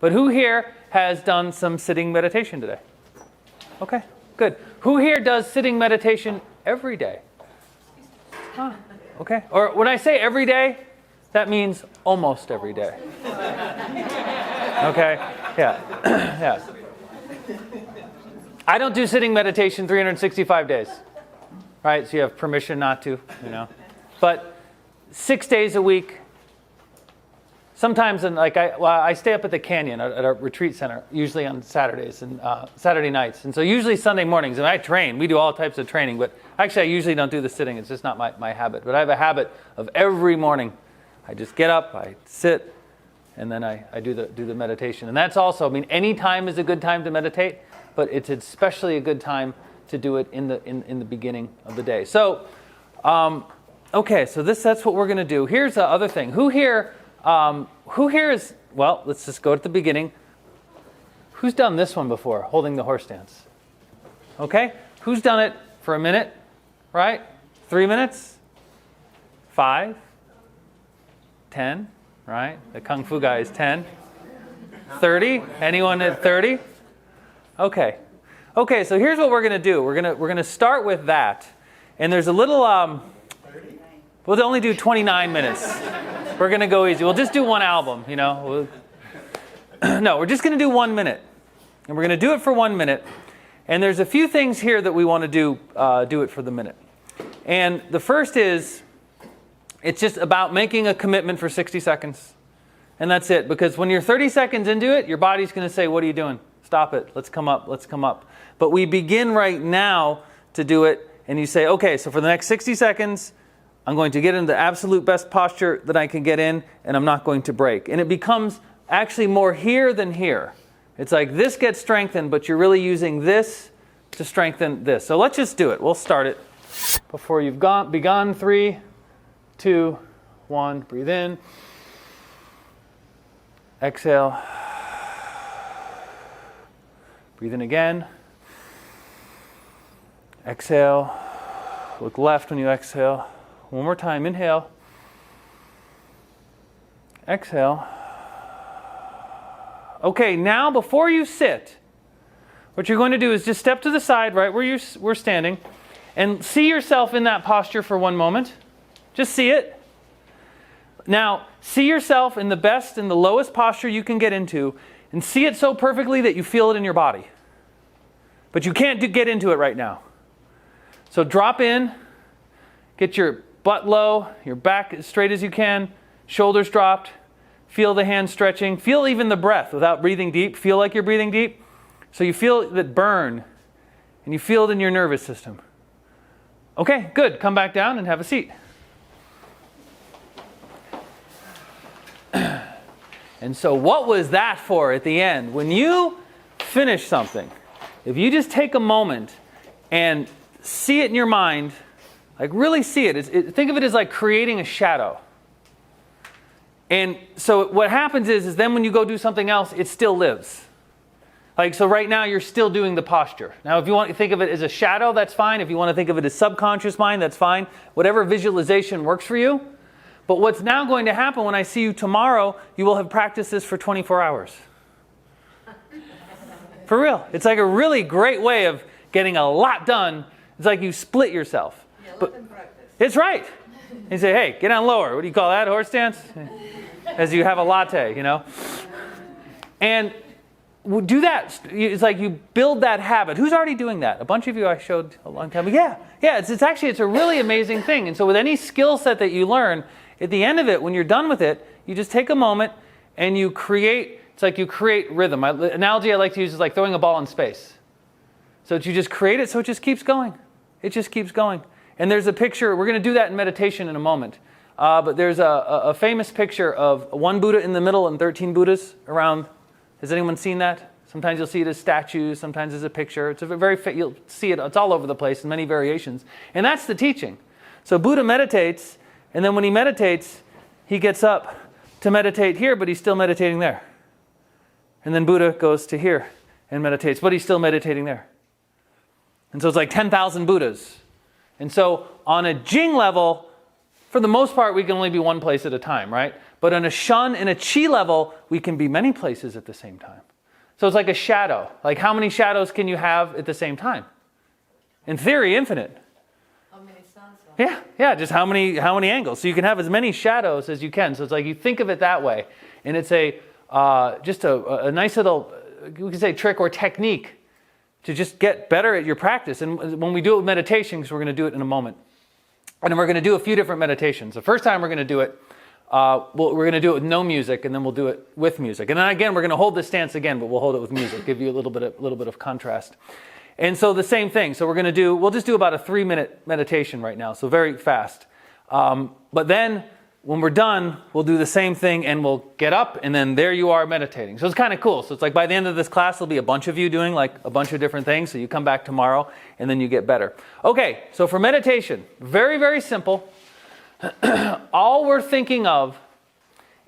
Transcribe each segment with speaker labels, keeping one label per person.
Speaker 1: But who here has done some sitting meditation today? Okay, good. Who here does sitting meditation every day? Huh, okay. Or when I say every day, that means almost every day. Okay, yeah, yeah. I don't do sitting meditation 365 days, right? So you have permission not to, But 6 days a week. Sometimes, I stay up at the Canyon at our retreat center, usually on Saturdays and Saturday nights. And so usually Sunday mornings, and I train. We do all types of training, but actually I usually don't do the sitting. It's just not my habit. But I have a habit of every morning, I just get up, I sit, and then I do the meditation. And that's also, any time is a good time to meditate, but it's especially a good time to do it in the beginning of the day. So, okay, so that's what we're going to do. Here's the other thing. Who here is, well, let's just go at the beginning. Who's done this one before, holding the horse stance? Okay, who's done it for a minute, right? 3 minutes? 5? 10, right? The Kung Fu guy is 10. 30? Anyone at 30? Okay, so here's what we're going to do. We're going to start with that. And there's a little, we'll only do 29 minutes. We're going to go easy. We'll just do one album, No, we're just going to do 1 minute. And we're going to do it for 1 minute. And there's a few things here that we want to do it for the minute. And the first is, it's just about making a commitment for 60 seconds. And that's it. Because when you're 30 seconds into it, your body's going to say, what are you doing? Stop it. Let's come up. But we begin right now to do it. And you say, okay, so for the next 60 seconds, I'm going to get in the absolute best posture that I can get in, and I'm not going to break. And it becomes actually more here than here. It's like this gets strengthened, but you're really using this to strengthen this. So let's just do it. We'll start it. Before you've begun, 3, 2, 1. Breathe in. Exhale. Breathe in again. Exhale. Look left when you exhale. One more time. Inhale. Exhale. Okay, now before you sit, what you're going to do is just step to the side right where we're standing and see yourself in that posture for 1 moment. Just see it. Now, see yourself in the best and the lowest posture you can get into, and see it so perfectly that you feel it in your body. But you can't get into it right now. So drop in, get your butt low, your back as straight as you can, shoulders dropped, feel the hands stretching, feel even the breath without breathing deep, feel like you're breathing deep. So you feel it burn, and you feel it in your nervous system. Okay, good. Come back down and have a seat. And so what was that for at the end? When you finish something, if you just take a moment and see it in your mind, like really see it. Think of it as like creating a shadow. And so what happens is then when you go do something else, it still lives. Like, so right now you're still doing the posture. Now, if you want to think of it as a shadow, that's fine. If you want to think of it as subconscious mind, that's fine. Whatever visualization works for you. But what's now going to happen when I see you tomorrow, you will have practiced this for 24 hours. For real. It's like a really great way of getting a lot done. It's like you split yourself.
Speaker 2: Yeah, let them practice.
Speaker 1: It's right. You say, hey, get down lower. What do you call that, horse stance? As you have a latte, And do that. It's like you build that habit. Who's already doing that? A bunch of you I showed a long time ago. Yeah. It's a really amazing thing. And so with any skill set that you learn, at the end of it, when you're done with it, you just take a moment and you create. It's like you create rhythm. The analogy I like to use is like throwing a ball in space. So that you just create it so it just keeps going. It just keeps going. And there's a picture. We're going to do that in meditation in a moment. But there's a famous picture of one Buddha in the middle and 13 Buddhas around. Has anyone seen that? Sometimes you'll see it as statues. Sometimes as a picture. You'll see it. It's all over the place in many variations. And that's the teaching. So Buddha meditates, and then when he meditates, he gets up to meditate here, but he's still meditating there. And then Buddha goes to here and meditates, but he's still meditating there. And so it's like 10,000 Buddhas. And so on a Jing level, for the most part, we can only be one place at a time, right? But on a shun and a chi level, we can be many places at the same time. So it's like a shadow. Like how many shadows can you have at the same time? In theory, infinite.
Speaker 2: How many suns?
Speaker 1: Yeah, just how many angles. So you can have as many shadows as you can. So it's like you think of it that way. And it's just a nice little, we can say trick or technique to just get better at your practice. And when we do it with meditation, because we're going to do it in a moment, and then we're going to do a few different meditations. The first time we're going to do it, we're going to do it with no music, and then we'll do it with music. And then again, we're going to hold this stance again, but we'll hold it with music, give you a little bit of contrast. And so the same thing. So we'll just do about a 3-minute meditation right now, so very fast. But then when we're done, we'll do the same thing, and we'll get up, and then there you are meditating. So it's kind of cool. So it's like by the end of this class, there'll be a bunch of you doing like a bunch of different things. So you come back tomorrow, and then you get better. Okay, so for meditation, very, very simple. All we're thinking of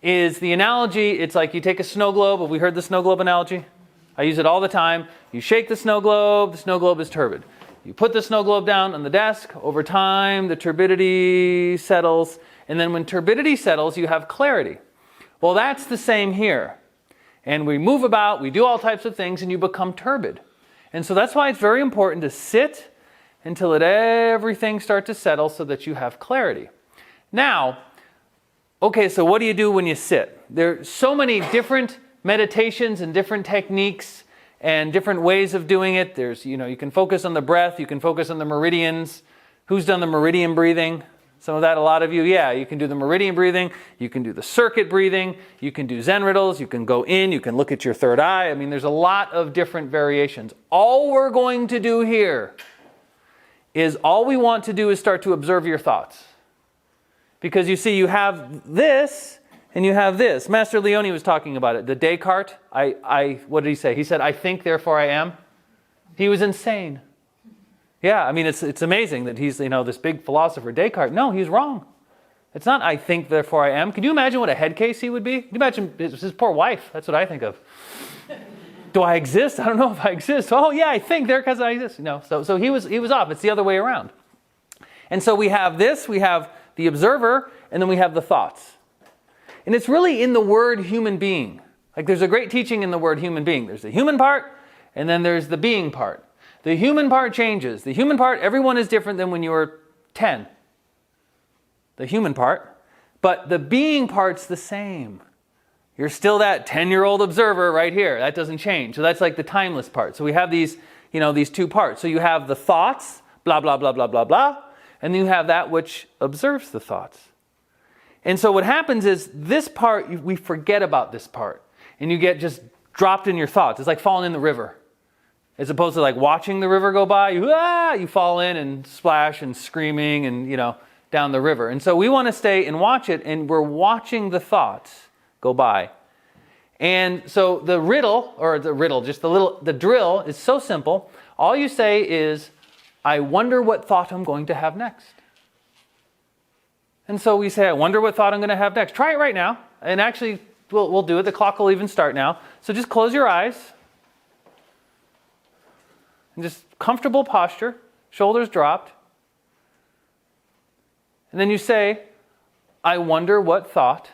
Speaker 1: is the analogy. It's like you take a snow globe. Have we heard the snow globe analogy? I use it all the time. You shake the snow globe is turbid. You put the snow globe down on the desk. Over time, the turbidity settles. And then when turbidity settles, you have clarity. Well, that's the same here. And we move about, we do all types of things, and you become turbid. And so that's why it's very important to sit until everything starts to settle so that you have clarity. Now, okay, so what do you do when you sit? There are so many different meditations and different techniques and different ways of doing it. There's, you can focus on the breath, you can focus on the meridians. Who's done the meridian breathing? Some of that, a lot of you. Yeah, you can do the meridian breathing, you can do the circuit breathing, you can do Zen riddles, you can go in, you can look at your third eye. I mean, there's a lot of different variations. All we're going to do here is all we want to do is start to observe your thoughts. Because you see, you have this and you have this. Master Leone was talking about it. The Descartes, what did he say? He said, I think, therefore I am. He was insane. Yeah, I mean, it's amazing that he's, this big philosopher, Descartes. No, he's wrong. It's not I think, therefore I am. Can you imagine what a head case he would be? Can you imagine his poor wife? That's what I think of. Do I exist? I don't know if I exist. Oh, yeah, I think there because I exist. So he was off. It's the other way around. And so we have this, we have the observer, and then we have the thoughts. And it's really in the word human being. Like there's a great teaching in the word human being. There's the human part, and then there's the being part. The human part changes. The human part, everyone is different than when you were 10. The human part. But the being part's the same. You're still that 10-year-old observer right here. That doesn't change. So that's like the timeless part. So we have these, these two parts. So you have the thoughts, blah, blah, blah, blah, blah, blah. And then you have that which observes the thoughts. And so what happens is this part, we forget about this part. And you get just dropped in your thoughts. It's like falling in the river. As opposed to like watching the river go by, you fall in and splash and screaming and, down the river. And so we want to stay and watch it, and we're watching the thoughts go by. And so the drill is so simple. All you say is, I wonder what thought I'm going to have next. And so we say, I wonder what thought I'm going to have next. Try it right now. And actually, we'll do it. The clock will even start now. So just close your eyes. And just comfortable posture, shoulders dropped. And then you say, I wonder what thought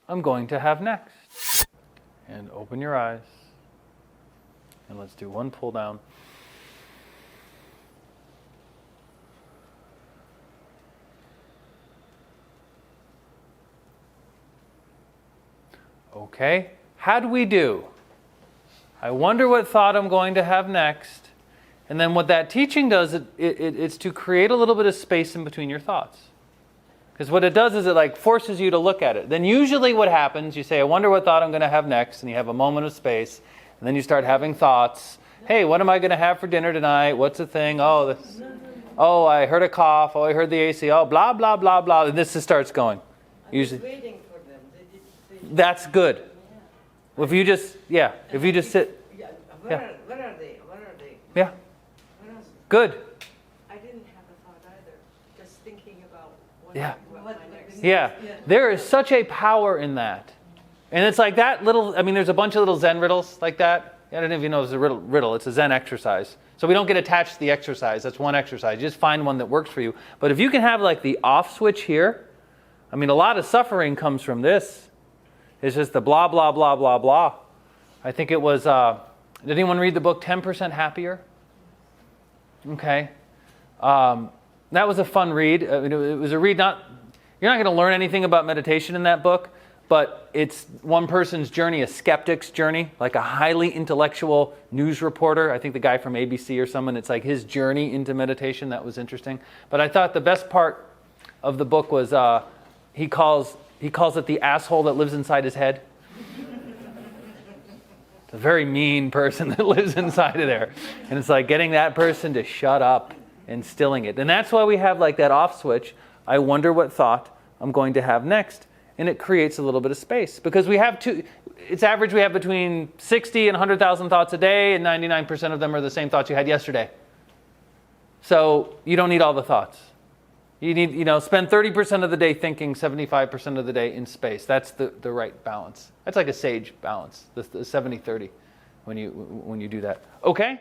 Speaker 1: I'm going to have next. And open your eyes. And let's do one pull down. Okay, how do we do? I wonder what thought I'm going to have next. And then what that teaching does, it's to create a little bit of space in between your thoughts. Because what it does is it like forces you to look at it. Then usually what happens, you say, I wonder what thought I'm going to have next. And you have a moment of space. And then you start having thoughts. Hey, what am I going to have for dinner tonight? What's the thing? Oh, I heard a cough. Oh, I heard the AC. Oh, blah, blah, blah, blah. And this just starts going. Usually.
Speaker 2: Waiting for them.
Speaker 1: That's good. Well, if you just sit.
Speaker 2: Where are they?
Speaker 1: Yeah. Good.
Speaker 2: I didn't have a thought either. Just thinking about what my next.
Speaker 1: Yeah. There is such a power in that. And it's like that little, there's a bunch of little Zen riddles like that. I don't know if you know it's a riddle. It's a Zen exercise. So we don't get attached to the exercise. That's one exercise. You just find one that works for you. But if you can have like the off switch here, I mean, a lot of suffering comes from this. It's just the blah, blah, blah, blah, blah. I think it was, did anyone read the book 10% Happier? Okay. That was a fun read. It was a read, you're not going to learn anything about meditation in that book, but it's one person's journey, a skeptic's journey, like a highly intellectual news reporter. I think the guy from ABC or someone, it's like his journey into meditation. That was interesting. But I thought the best part of the book was he calls it the asshole that lives inside his head. It's a very mean person that lives inside of there. And it's like getting that person to shut up and stilling it. And that's why we have like that off switch. I wonder what thought I'm going to have next. And it creates a little bit of space. Because we have it's average we have between 60 and 100,000 thoughts a day, and 99% of them are the same thoughts you had yesterday. So you don't need all the thoughts. You need, spend 30% of the day thinking, 75% of the day in space. That's the right balance. That's like a sage balance, the 70-30 when you do that. Okay?